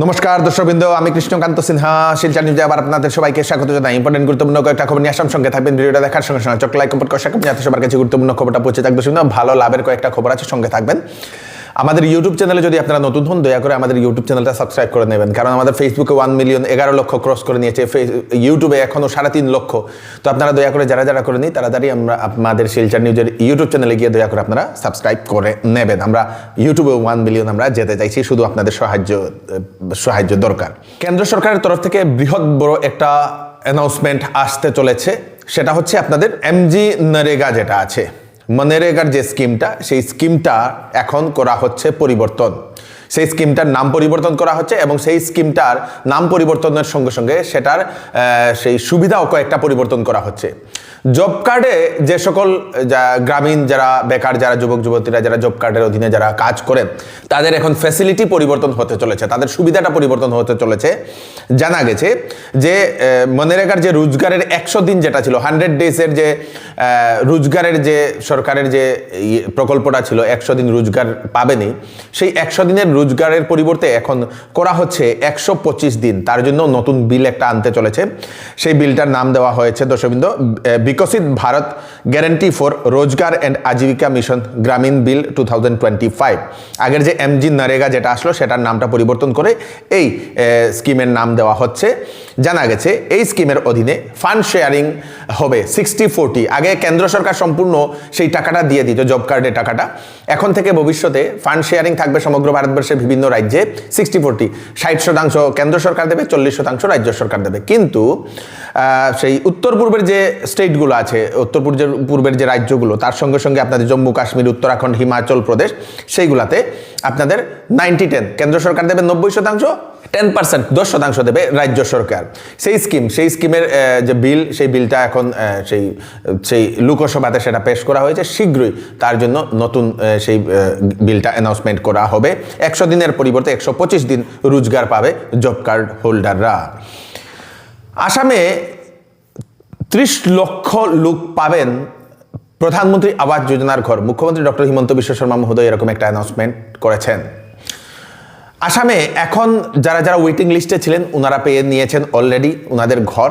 নমস্কার দর্শকবৃন্দ, আমি কৃষ্ণকান্ত সিনহা শিলচর নিউজে আবার আপনাদের সবাইকে স্বাগত জানাই। ইম্পর্টেন্ট গুরুত্বপূর্ণ কয়েকটা খবর নিয়ে আসাম, সঙ্গে থাকবেন। ভিডিওটা দেখার সঙ্গে সঙ্গে চোখ লাইক কমেন্ট করে সাক্ষাৎ যাতে সবার কাছে গুরুত্বপূর্ণ খবরটা পৌঁছে থাকবে। দর্শকবৃন্দ, ভালো লাভের কয়েকটা খবর আছে, সঙ্গে থাকবেন। আমাদের ইউটিউব চ্যানেলে যদি আপনারা নতুন হন, দয়া করে আমাদের ইউটিউব চ্যানেলটা সাবস্ক্রাইব করে নেবেন, কারণ আমাদের ফেসবুকে 1 মিলিয়ন 11 লক্ষ ক্রস করে নিয়েছে, ইউটিউবে এখনও 3.5 লক্ষ। তো আপনারা দয়া করে যারা যারা করে নিই তাড়াতাড়ি আমরা আমাদের শিলচর নিউজের ইউটিউব চ্যানেলে গিয়ে দয়া করে আপনারা সাবস্ক্রাইব করে নেবেন। আমরা ইউটিউবে 1 মিলিয়ন আমরা যেতে চাইছি, শুধু আপনাদের সাহায্য দরকার। কেন্দ্র সরকারের তরফ থেকে বৃহৎ বড় একটা অ্যানাউন্সমেন্ট আসতে চলেছে, সেটা হচ্ছে আপনাদের এমজি নরেগা যেটা আছে, মনরেগার যে স্কিমটা, সেই স্কিমটা এখন করা হচ্ছে পরিবর্তন। সেই স্কিমটার নাম পরিবর্তন করা হচ্ছে এবং সেই স্কিমটার নাম পরিবর্তনের সঙ্গে সঙ্গে সেটার সেই সুবিধাও কয়েকটা পরিবর্তন করা হচ্ছে। জব কার্ডে যে সকল গ্রামীণ যারা বেকার, যারা যুবক যুবতীরা যারা জব কার্ডের অধীনে যারা কাজ করেন, তাদের এখন ফ্যাসিলিটি পরিবর্তন হতে চলেছে, তাদের সুবিধাটা পরিবর্তন হতে চলেছে। জানা গেছে যে মনরেগার যে রোজগারের 100 দিন যেটা ছিল, 100 ডেজের যে রোজগারের যে সরকারের যে প্রকল্পটা ছিল, 100 দিন রোজগার পাবেনি, সেই 100 দিনের রোজগারের পরিবর্তে এখন করা হচ্ছে 125 দিন। তার জন্য নতুন বিল একটা আনতে চলেছে। সেই বিলটার নাম দেওয়া হয়েছে দর্শকবৃন্দ বিকশিত ভারত গ্যারান্টি ফর রোজগার অ্যান্ড আজীবিকা মিশন গ্রামীণ বিল 2025। আগের যে এমজি নরেগা যেটা আসলো, সেটার নামটা পরিবর্তন করে এই স্কিমের নাম দেওয়া হচ্ছে। জানা গেছে এই স্কিমের অধীনে ফান্ড শেয়ারিং হবে 60-40। আগে কেন্দ্র সরকার সম্পূর্ণ সেই টাকাটা দিয়ে দিত, জব কার্ডের টাকাটা। এখন থেকে ভবিষ্যতে ফান্ড শেয়ারিং থাকবে সমগ্র ভারতবর্ষের বিভিন্ন রাজ্যে 60-40। 60% কেন্দ্র সরকার দেবে, 40% রাজ্য সরকার দেবে। কিন্তু সেই উত্তর পূর্বের যে স্টেটগুলো আছে, উত্তর পূর্বের যে রাজ্যগুলো, তার সঙ্গে সঙ্গে আপনাদের জম্মু কাশ্মীর, উত্তরাখণ্ড, হিমাচল প্রদেশ, সেইগুলাতে আপনাদের 90-10 কেন্দ্র সরকার দেবে, 90%, 10% 10% দেবে রাজ্য সরকার। সেই স্কিমের যে বিল, সেই বিলটা এখন সেই লোকসভাতে সেটা পেশ করা হয়েছে। শীঘ্রই তার জন্য নতুন সেই বিলটা অ্যানাউন্সমেন্ট করা হবে। 100 দিনের পরিবর্তে 125 দিন রোজগার পাবে জব কার্ড হোল্ডাররা। আসামে 30 লক্ষ লোক পাবেন প্রধানমন্ত্রী আবাস যোজনার ঘর। মুখ্যমন্ত্রী ডক্টর হিমন্ত বিশ্ব শর্মা মহোদয় এরকম একটা অ্যানাউন্সমেন্ট করেছেন। আসামে এখন যারা যারা ওয়েটিং লিস্টে ছিলেন, ওনারা পেয়ে নিয়েছেন অলরেডি ওনাদের ঘর।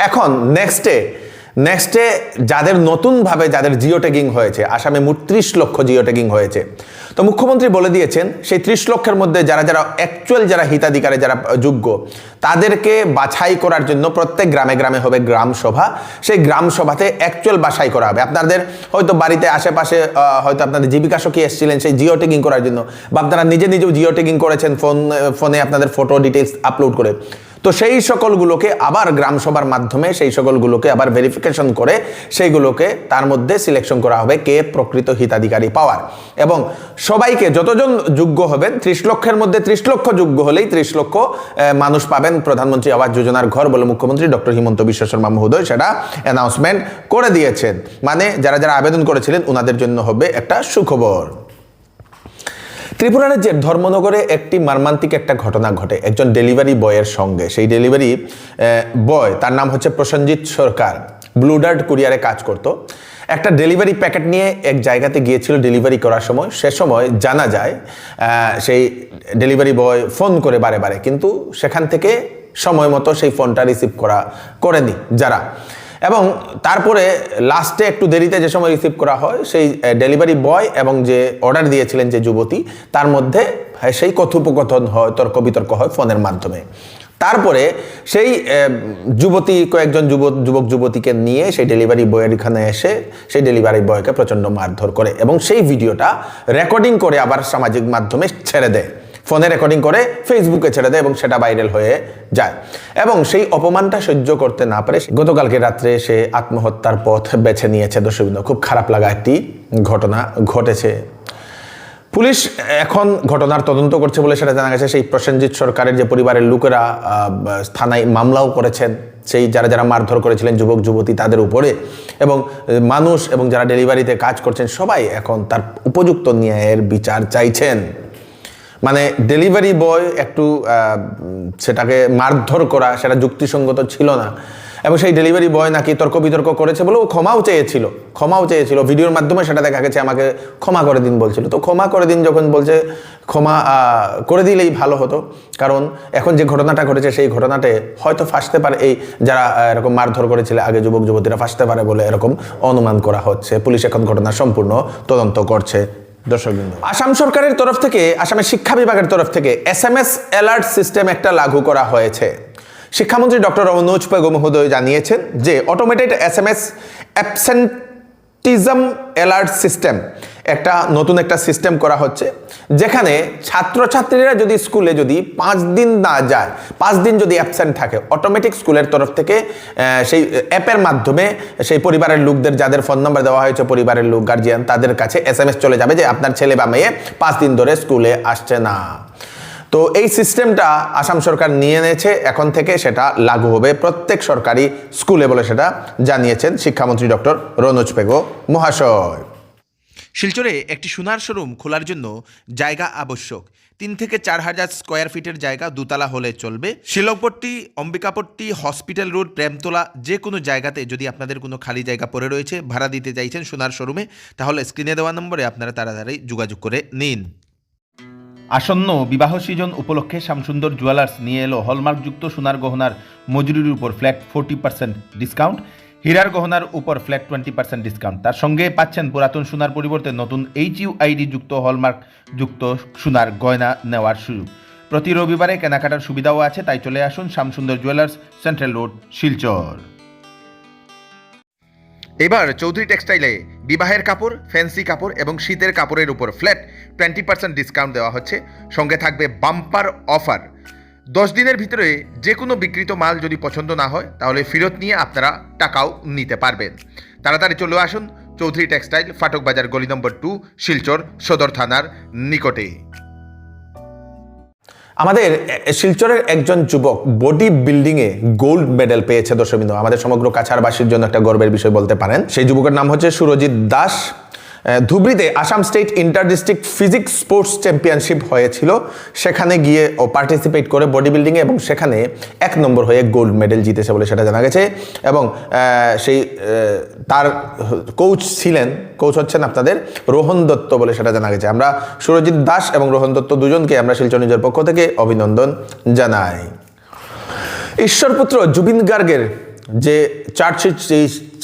এখন নেক্সটে যাদের নতুনভাবে যাদের জিও ট্যাগিং হয়েছে, আসামে মোট 30 লক্ষ জিও ট্যাগিং হয়েছে। তো মুখ্যমন্ত্রী বলে দিয়েছেন সেই 30 লক্ষের মধ্যে যারা যারা অ্যাকচুয়াল যারা হিতাধিকারী, যারা যোগ্য, তাদেরকে বাছাই করার জন্য প্রত্যেক গ্রামে গ্রামে হবে গ্রাম সভা। সেই গ্রাম সভাতে অ্যাকচুয়াল বাছাই করা হবে। আপনাদের হয়তো বাড়িতে আশেপাশে হয়তো আপনাদের জীবিকা সখী এসেছিলেন সেই জিও ট্যাগিং করার জন্য, বা আপনারা নিজেও জিও ট্যাগিং করেছেন ফোনে আপনাদের ফটো ডিটেলস আপলোড করে। তো সেই সকলগুলোকে আবার গ্রাম সভার মাধ্যমে সেই সকলগুলোকে আবার ভেরিফিকেশন করে সেইগুলোকে তার মধ্যে সিলেকশন করা হবে কে প্রকৃত হিতাধিকারী পাওয়ার। এবং সবাইকে যতজন যোগ্য হবেন, 30 লক্ষের মধ্যে 30 লক্ষ যোগ্য হলেই 30 লক্ষ মানুষ পাবেন প্রধানমন্ত্রী আবাস যোজনার ঘর বলে মুখ্যমন্ত্রী ডক্টর হিমন্ত বিশ্ব শর্মা মহোদয় সেটা অ্যানাউন্সমেন্ট করে দিয়েছেন। মানে যারা যারা আবেদন করেছিলেন ওনাদের জন্য হবে একটা সুখবর। ত্রিপুরা রাজ্যের ধর্মনগরে একটি মর্মান্তিক একটা ঘটনা ঘটে একজন ডেলিভারি বয়ের সঙ্গে। সেই ডেলিভারি বয়, তার নাম হচ্ছে প্রসেনজিৎ সরকার, ব্লু ডার্ট কুরিয়ারে কাজ করত। একটা ডেলিভারি প্যাকেট নিয়ে এক জায়গাতে গিয়েছিল ডেলিভারি করার সময়। সে সময় জানা যায় সেই ডেলিভারি বয় ফোন করে বারে, কিন্তু সেখান থেকে সময় মতো সেই ফোনটা রিসিভ করেনি যারা। এবং তারপরে লাস্টে একটু দেরিতে যে সময় রিসিভ করা হয়, সেই ডেলিভারি বয় এবং যে অর্ডার দিয়েছিলেন যে যুবতী, তার মধ্যে সেই কথোপকথন হয়, তর্ক বিতর্ক হয় ফোনের মাধ্যমে। তারপরে সেই যুবতী কয়েকজন যুবক যুবতীকে নিয়ে সেই ডেলিভারি বয়ের এখানে এসে সেই ডেলিভারি বয়কে প্রচণ্ড মারধর করে এবং সেই ভিডিওটা রেকর্ডিং করে আবার সামাজিক মাধ্যমে ছেড়ে দেয়, ফোনে রেকর্ডিং করে ফেসবুকে ছেড়ে দেয় এবং সেটা ভাইরাল হয়ে যায়। এবং সেই অপমানটা সহ্য করতে না পারে গতকালকে রাত্রে সে আত্মহত্যার পথ বেছে নিয়েছে। দর্শকবৃন্দ, খুব খারাপ লাগা একটি ঘটনা ঘটেছে। পুলিশ এখন ঘটনার তদন্ত করছে বলে সেটা জানা গেছে। সেই প্রসেনজিৎ সরকারের যে পরিবারের লোকেরা থানায় মামলাও করেছেন সেই যারা যারা মারধর করেছিলেন যুবক যুবতী তাদের উপরে, এবং মানুষ এবং যারা ডেলিভারিতে কাজ করছেন সবাই এখন তার উপযুক্ত ন্যায়ের বিচার চাইছেন। মানে ডেলিভারি বয় একটু সেটাকে মারধর করা সেটা যুক্তিসঙ্গত ছিল না। এবং সেই ডেলিভারি বয় নাকি তর্ক বিতর্ক করেছে বলে ও ক্ষমাও চেয়েছিল ভিডিওর মাধ্যমে সেটা দেখা গেছে, আমাকে ক্ষমা করে দিন বলছিল। তো ক্ষমা করে দিন যখন বলছে, ক্ষমা করে দিলেই ভালো হতো, কারণ এখন যে ঘটনাটা ঘটেছে সেই ঘটনাতে হয়তো ফাঁসতে পারে এই যারা এরকম মারধর করেছিল আগে যুবক যুবতীরা ফাঁসতে পারে বলে এরকম অনুমান করা হচ্ছে। পুলিশ এখন ঘটনা সম্পূর্ণ তদন্ত করছে। দর্শকবৃন্দ, আসাম সরকারের তরফ থেকে, আসামের শিক্ষা বিভাগের তরফ থেকে SMS অ্যালার্ট সিস্টেম একটা লাগু করা হয়েছে। শিক্ষামন্ত্রী ডক্টর অনুজ পেগু মহোদয় জানিয়েছেন যে অটোমেটেড SMS অ্যাবসেন্টিজম অ্যালার্ট সিস্টেম একটা নতুন একটা সিস্টেম করা হচ্ছে, যেখানে ছাত্রছাত্রীরা যদি স্কুলে যদি 5 দিন না যায়, 5 দিন যদি অ্যাবসেন্ট থাকে, অটোমেটিক স্কুলের তরফ থেকে সেই অ্যাপের মাধ্যমে সেই পরিবারের লোকদের যাদের ফোন নাম্বার দেওয়া হয়েছে, পরিবারের লোক গার্জিয়ান, তাদের কাছে SMS চলে যাবে যে আপনার ছেলে বা মেয়ে 5 দিন ধরে স্কুলে আসছে না। তো এই সিস্টেমটা আসাম সরকার নিয়ে নিয়েছে, এখন থেকে সেটা লাগু হবে প্রত্যেক সরকারি স্কুলে বলে সেটা জানিয়েছেন শিক্ষামন্ত্রী ডক্টর রনোজ পেগু মহাশয়। শিলচরে একটি সোনার শোরুম খোলার জন্য জায়গা আবশ্যক। 3 থেকে 4 হাজার স্কোয়ার ফিটের জায়গা দুতলা হলে চলবে। শিলংপট্টি, অম্বিকাপট্টি, হসপিটাল রোড, প্রেমতলা যে কোনো জায়গাতে যদি আপনাদের কোনো খালি জায়গা পড়ে রয়েছে, ভাড়া দিতে চাইছেন সোনার শোরুমে, তাহলে স্ক্রিনে দেওয়া নম্বরে আপনারা তাড়াতাড়ি যোগাযোগ করে নিন। আসন্ন বিবাহ সিজন উপলক্ষে শ্যামসুন্দর জুয়েলার্স নিয়ে এলো হলমার্কযুক্ত সোনার গহনার মজুরির উপর ফ্ল্যাট 40% ডিসকাউন্ট, হীরার গহনার উপর ফ্ল্যাট 20% ডিসকাউন্ট। তার সঙ্গে পাচ্ছেন পুরাতন সোনার পরিবর্তে নতুন HUID যুক্ত হলমার্ক যুক্ত সোনার গয়না নেওয়ার সুযোগ। প্রতি রবিবারে কেনাকাটার সুবিধাও আছে, তাই চলে আসুন Shyamsundar jewellers, central road, Silchar. এবার চৌধুরী টেক্সটাইলে বিবাহের কাপড়, ফ্যান্সি কাপড় এবং শীতের কাপড়ের উপর ফ্ল্যাট 20% ডিসকাউন্ট দেওয়া হচ্ছে। সঙ্গে থাকবে বাম্পার অফার। 10 দিনের ভিতরে যে কোনো বিক্রিত মাল যদি পছন্দ না হয় তাহলে ফেরত নিয়ে আপনারা টাকাও নিতে পারবেন। তাড়াতাড়ি চলে আসুন চৌধুরী টেক্সটাইল, ফাটক বাজার, গলি নম্বর 2, শিলচর সদর থানার নিকটে। আমাদের শিলচরের একজন যুবক বডি বিল্ডিংয়ে গোল্ড মেডেল পেয়েছে। দর্শকবৃন্দ, আমাদের সমগ্র কাছাড়বাসীর জন্য একটা গর্বের বিষয় বলতে পারেন। সেই যুবকের নাম হচ্ছে সুরজিৎ দাস। ধুবড়িতে Assam state inter district physics sports championship হয়েছিল, সেখানে গিয়ে ও পার্টিসিপেট করে বডি বিল্ডিংয়ে এবং সেখানে 1 নম্বর হয়ে গোল্ড মেডেল জিতেছে বলে সেটা জানা গেছে। এবং সেই তার কোচ ছিলেন, কোচ হচ্ছেন আপনাদের রোহন দত্ত বলে সেটা জানা গেছে। আমরা সুরজিৎ দাস এবং রোহন দত্ত দুজনকে আমরা শিলচর নিউজের পক্ষ থেকে অভিনন্দন জানাই। ঈশ্বরপুত্র জুবিন গার্গের যে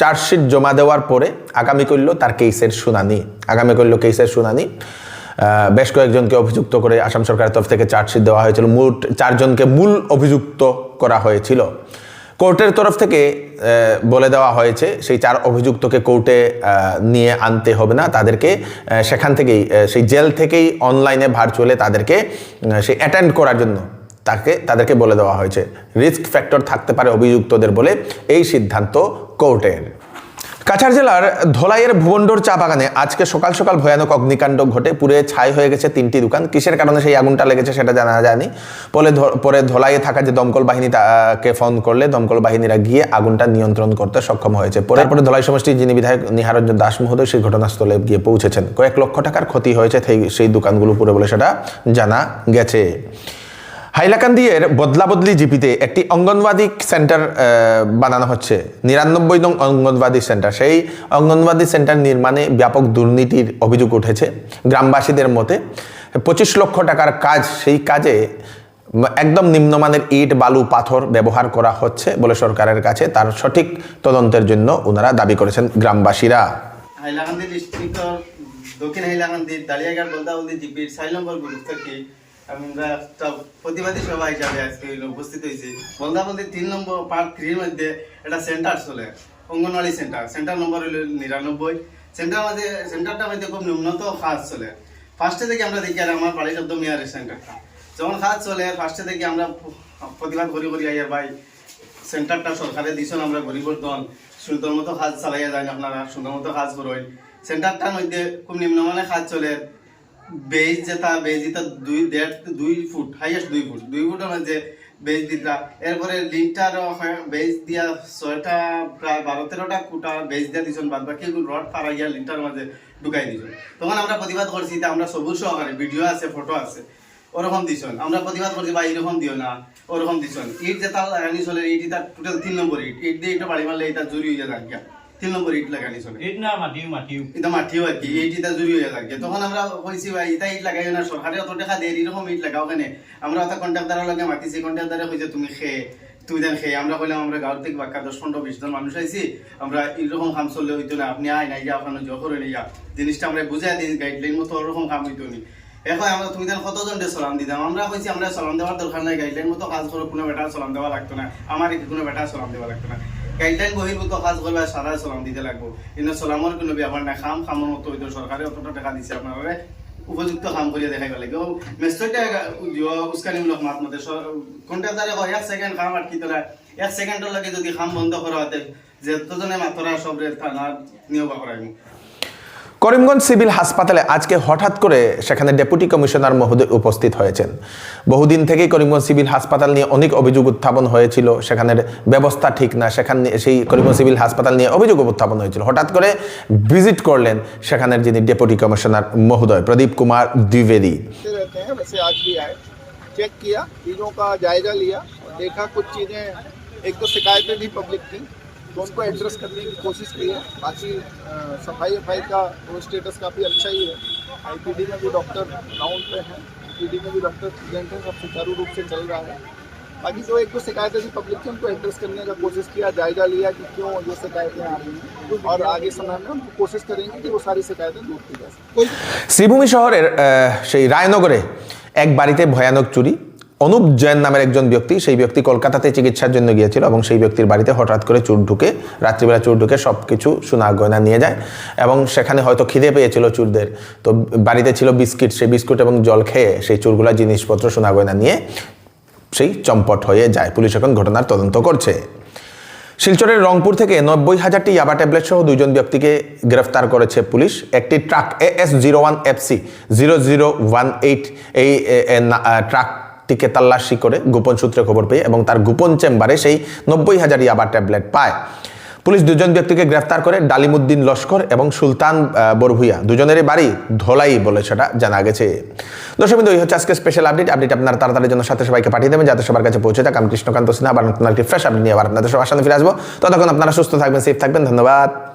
চার্জশিট জমা দেওয়ার পরে আগামী করল তার কেসের শুনানি। বেশ কয়েকজনকে অভিযুক্ত করে আসাম সরকারের তরফ থেকে চার্জশিট দেওয়া হয়েছিল। মোট 4 জনকে মূল অভিযুক্ত করা হয়েছিল। কোর্টের তরফ থেকে বলে দেওয়া হয়েছে সেই 4 অভিযুক্তকে কোর্টে নিয়ে আনতে হবে না, তাদেরকে সেখান থেকেই সেই জেল থেকেই অনলাইনে ভার্চুয়ালে তাদেরকে সেই অ্যাটেন্ড করার জন্য তাদেরকে বলে দেওয়া হয়েছে। রিস্ক ফ্যাক্টর থাকতে পারে অভিযুক্তদের বলে এই সিদ্ধান্ত কোর্টের। কাছাড় জেলার ধলাইয়ের ভুবনডোর চা বাগানে আজকে সকাল সকাল ভয়ানক অগ্নিকাণ্ড ঘটে, পুড়ে ছাই হয়ে গেছে 3টি দোকান। কিসের কারণে সেই আগুনটা লেগেছে সেটা জানা যায়নি। পরে ধলাইয়ে থাকা যে দমকল বাহিনী তাকে ফোন করলে দমকল বাহিনীরা গিয়ে আগুনটা নিয়ন্ত্রণ করতে সক্ষম হয়েছে। পরে ধলাই সমষ্টির যিনি বিধায়ক নিহারঞ্জন দাস মহোদয় সেই ঘটনাস্থলে গিয়ে পৌঁছেছেন। কয়েক লক্ষ টাকার ক্ষতি হয়েছে সেই দোকানগুলো পুড়ে বলে সেটা জানা গেছে। হাইলাকান্দির বদলাবদলি জিপিতে একটি অঙ্গনওয়াড়ি সেন্টার বানানো হচ্ছে, 99 নং অঙ্গনওয়াড়ি সেন্টার। সেই অঙ্গনওয়াড়ি সেন্টার নির্মাণে ব্যাপক দুর্নীতির অভিযোগ উঠেছে গ্রামবাসীদের মতে। 25 লক্ষ টাকার কাজ, সেই কাজে একদম নিম্নমানের ইট, বালু, পাথর ব্যবহার করা হচ্ছে বলে সরকারের কাছে তার সঠিক তদন্তের জন্য ওনারা দাবি করেছেন গ্রামবাসীরা। হাইলাকান্দি ডিস্ট্রিক্টর দক্ষিণ হাইলাকান্দির দালিয়াঘাট বদলাবদলি জিপির 4 নম্বর গ্রুপ থেকে আমরা একটা প্রতিবাদী সভা হিসাবে আজকে উপস্থিত হয়েছি। বলদাবন্দি 3 নম্বর পার্ট 3 মধ্যে একটা সেন্টার চলে, অঙ্গনওয়াড়ি সেন্টার নম্বর হলো 99। সেন্টারটার মধ্যে খুব নিম্নত কাজ চলে। ফার্স্টে থেকে আমরা দেখি আর আমার বাড়ি শব্দ মেয়ারের সেন্টারটা যখন কাজ চলে, ফার্স্টে থেকে আমরা প্রতিবাদ করি আইয়ার ভাই সেন্টারটা সরকারে দিয়েছেন, আমরা গরিবর দল সুন্দর মতো কাজ চালাইয়া যায়, আপনারা সুন্দর মতো কাজ করবেন। সেন্টারটার মধ্যে খুব নিম্নমানের কাজ চলে। বেজ যেটা 2 ফুট হাইয়েস্ট 2 ফুটের মধ্যে বেজ দিতা। এরপরে লিন্টার বেজ দিয়া 6টা প্রায় 12-13টা কুটা বেজ দিয়া দিয়েছেন, বাদ বাকি রড পাড়া গিয়া লিন্টার মাঝে ঢুকাই দিয়েছেন। তখন আমরা প্রতিবাদ করছি, আমরা সবুজ সহকারে ভিডিও আছে, ফটো আছে, ওরকম দিছেন। আমরা প্রতিবাদ করছি বা এরকম দিও না, ওরকম দিছেন। ইট যেটা লাগানি চলে, ইট এটা টোটাল 3 নম্বর ইট দিয়ে একটু বাড়ি মারলে এটা জুরি হয়ে যায়। 3 নম্বর ইট লাগানি চলে ইট না মাটিও এটা মাটিও আর কি এইটা জুড়ি হয়ে থাকে তখন আমরা কইছি ভাই এটা ইট লাগাই না সরকারে অত টাকা দেয় এরকম ইট লাগাও কেন আমরা অত কন্ট্রাক্টরের লগে মাতিছি কন্ট্রাক্টরে কইছে তুমি তুই দেন খেয়ে আমরা কইলাম আমরা গাঁও থেকে বাক্কা 10-15-20 জন মানুষ আইছি আমরা এরকম কাম চললে হইতো না আপনি আয় নাই যা ওখানে জোর নিয়া জিনিসটা আমরা বুঝাই দিই গাইডলাইন মতো ওরকম কাম হইতো নি এখন আমরা তুমি দেন কতজন সালাম দিতাম আমরা কইছি আমরা সালাম দেওয়ার দরকার নাই গাইডলাইন মতো কাজ করো কোনো বেটা সালাম দেওয়া লাগতো না আমার কোনো বেটা সালাম দেওয়া লাগতো না গাইডলাইন বহির্ভূত কাজ করবে সারা সালাম দিতে লাগবো কিন্তু সালামের কোনো ব্যাপার না খামের মতো হইতো সরকারে অতটা টাকা দিচ্ছে আপনারা উপযুক্ত কাম করিয়া দেখাই লাগে মেসেজটা উস্কানিমূলক মাত মতে কন্ট্রাক্টরে হয় 1 সেকেন্ড কাম আটকি তোলা 1 সেকেন্ডের লাগে যদি কাম বন্ধ করা হতে যেতজনে মাত্রা সবরে থানা নিয়োগ করাইমু করিমগঞ্জ সিভিল হাসপাতালে আজকে হঠাৎ করে সেখানে ডেপুটি কমিশনার মহোদয় উপস্থিত হয়েছেন। বহুদিন থেকেই করিমগঞ্জ সিভিল হাসপাতাল নিয়ে অনেক অভিযোগ উত্থাপন হয়েছিল, সেখানের ব্যবস্থা ঠিক না, সেখানে সেই করিমগঞ্জ সিভিল হাসপাতাল নিয়ে অভিযোগ উত্থাপন হয়েছিল। হঠাৎ করে ভিজিট করলেন সেখানের যিনি ডেপুটি কমিশনার মহোদয় প্রদীপ কুমার দ্বিবেদী। चेक किया, चीज़ों का जायजा लिया और देखा कुछ चीज़ें एक तो शिकायतें भी पब्लिक की तो उनको एड्रेस करने की कोशिश की है। बाकी सफाई का वो स्टेटस काफ़ी अच्छा ही है। आईपीडी में भी डॉक्टर ग्राउंड पे हैं, आईपीडी में भी डॉक्टर प्रेजेंट हैं, सब सुचारू रूप से चल रहा है। बाकी जो एक दो शिकायतें थी पब्लिक की उनको एड्रेस करने का कोशिश किया, जायजा लिया कि क्यों ये शिकायतें आ रही हैं और आगे समय में हम कोशिश करेंगे कि वो सारी शिकायतें दूर की जा सकें। শ্রীভূমি শহরের সেই রায়নগরে এক বাড়িতে ভয়ানক চুরি। অনুপ জৈন নামের একজন ব্যক্তি, সেই ব্যক্তি কলকাতাতে চিকিৎসার জন্য গিয়েছিল এবং সেই ব্যক্তির বাড়িতে হঠাৎ করে চোর ঢুকে, রাত্রিবেলা চোর ঢুকে সব কিছু সোনা গয়না নিয়ে যায় এবং সেখানে হয়তো খিদে পেয়েছিল চোরদের, তো বাড়িতে ছিল বিস্কিট, সেই বিস্কুট এবং জল খেয়ে সেই চোরগুলা জিনিসপত্র সোনা গয়না নিয়ে সেই চম্পট হয়ে যায়। পুলিশ এখন ঘটনার তদন্ত করছে। শিলচরের রংপুর থেকে 90,000টি ইয়াবা ট্যাবলেট সহ 2জন ব্যক্তিকে গ্রেফতার করেছে পুলিশ। একটি ট্রাক AS01 FC 0018 এই ট্রাকটিকে তল্লাশি করে গোপন সূত্রে খবর পেয়ে এবং তার গোপন চেম্বারে সেই 90,000 ইয়াবা ট্যাবলেট পায়। পুলিশ 2জন ব্যক্তিকে গ্রেফতার করে ডালিমুদ্দিন লস্কর এবং সুলতান বরভুইয়া, দুজনেরই বাড়ি ধলাই বলে সেটা জানা গেছে। দর্শকবৃন্দ, এই হচ্ছে আজকে স্পেশাল আপডেট আপনারা তাড়াতাড়ি জন্য সাথে সবাইকে পাঠিয়ে দেবেন যাতে সবার কাছে পৌঁছে থাকে। আমি কৃষ্ণকান্ত সিনহা আবার নতুন একটি ফ্রেশ আপডেট নিয়ে আবার আপনাদের সবার সামনে ফিরে আসবো। ততক্ষণ আপনারা সুস্থ থাকবেন, সেফ থাকবেন। ধন্যবাদ।